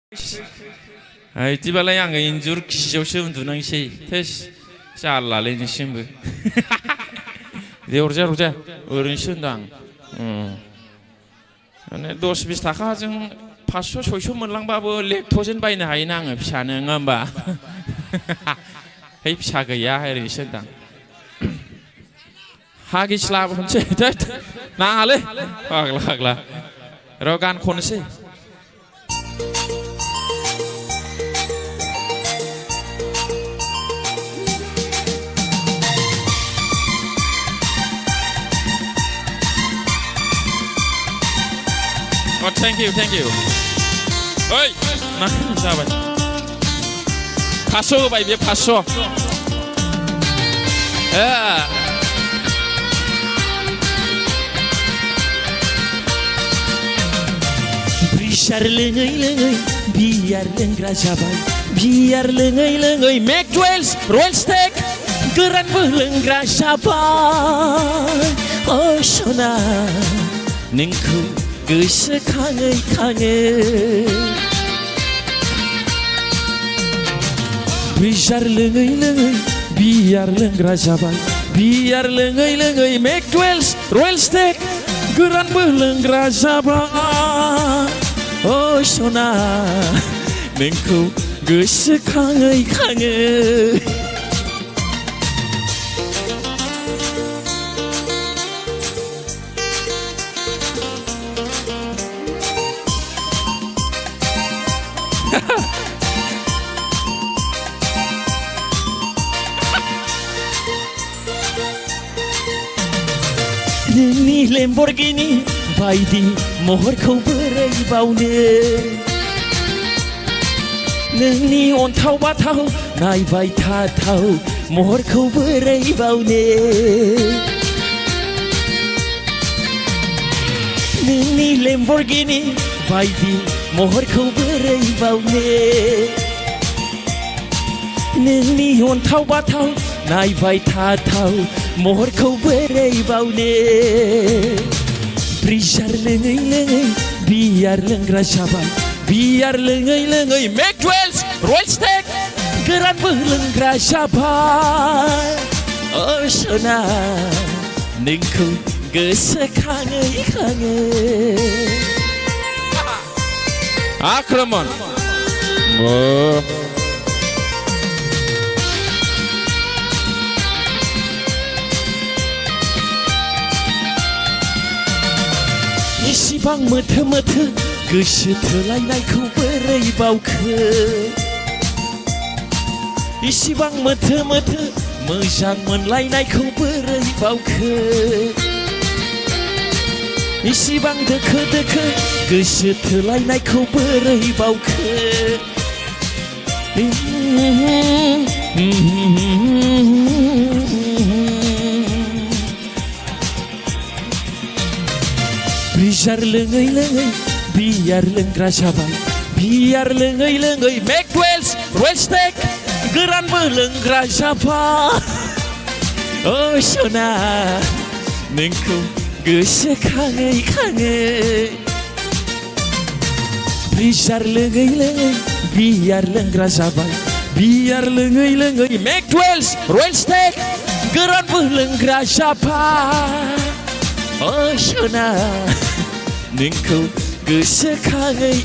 이때발라야 안 인줄 기저시면 두능시 테스 잘라레니 심부 데오르자 로자 어른신당 माने 10-20 थाखा जों 500-600 मोनलांबाबो लेक्ट'जेन बायनो हायोना आङो फिसानो नङा होमबा है फिसा गैया ओरैनोसो होनदां हागिस लाबोनोसै नाङालै फाग्ला फाग्ला र' गान खननोसै Oh, thank you. Oi, nah, sahabat. Paso, baik dia paso. Biar lengai, biar lenggra jabai, biar lengai, make dwells, roll stack, geran belengra jabai. Oh, sona, nengku. गोसोखाङै बियार लोङै बियार लोंग्रा जाबाय बियार लोङै मेकडवेल्स रयेल स्टेक गोरानबो लोंग्रा जाबाय अ सना नोंखौ गोसोखाङै नोंनि लेम्बरगिनि बायदि महरखौ बोरै बावनो नोंनि अन्थाव बाथाव नायबाय थाथाव महरखौ बोरै बावनो नोंनि लेम्बरगिनि बायदि महरखौ बोरै बावनो नोंनि अन्थाव बाथाव नायबाय थाथाव महरखौ बोरै बावनो ब्रिजार लोङै बियार लोंग्रा जाबाय बियार लोङै मेकडवेल्स रयेल स्टेक गोरानबो लोंग्रा जाबाय अ सना नोंखौ गोसोखाङै आक्रमण इसिबां मोथो गोसो थोलायनायखौ बोरै बावखो इसिबां मोथो मोजां मोनलायनायखौ बोरै बावखो इसिबां दोखो गोसो थोलायनायखौ बोरै बावखो बियार लोङै बियार लोंग्रा जाबाय बियार लोङै मेकडवेल्स रयेल स्टेक गोरानबो लोंग्रा जाबाय अ सना नोंखौ गोसोखाङै बियार लोङै बियार लोंग्रा जाबाय बियार लोङै मेकडवेल्स रयेल स्टेक गोरानबो लोंग्रा जाबाय अ सना नोंखौ गोसोखाङै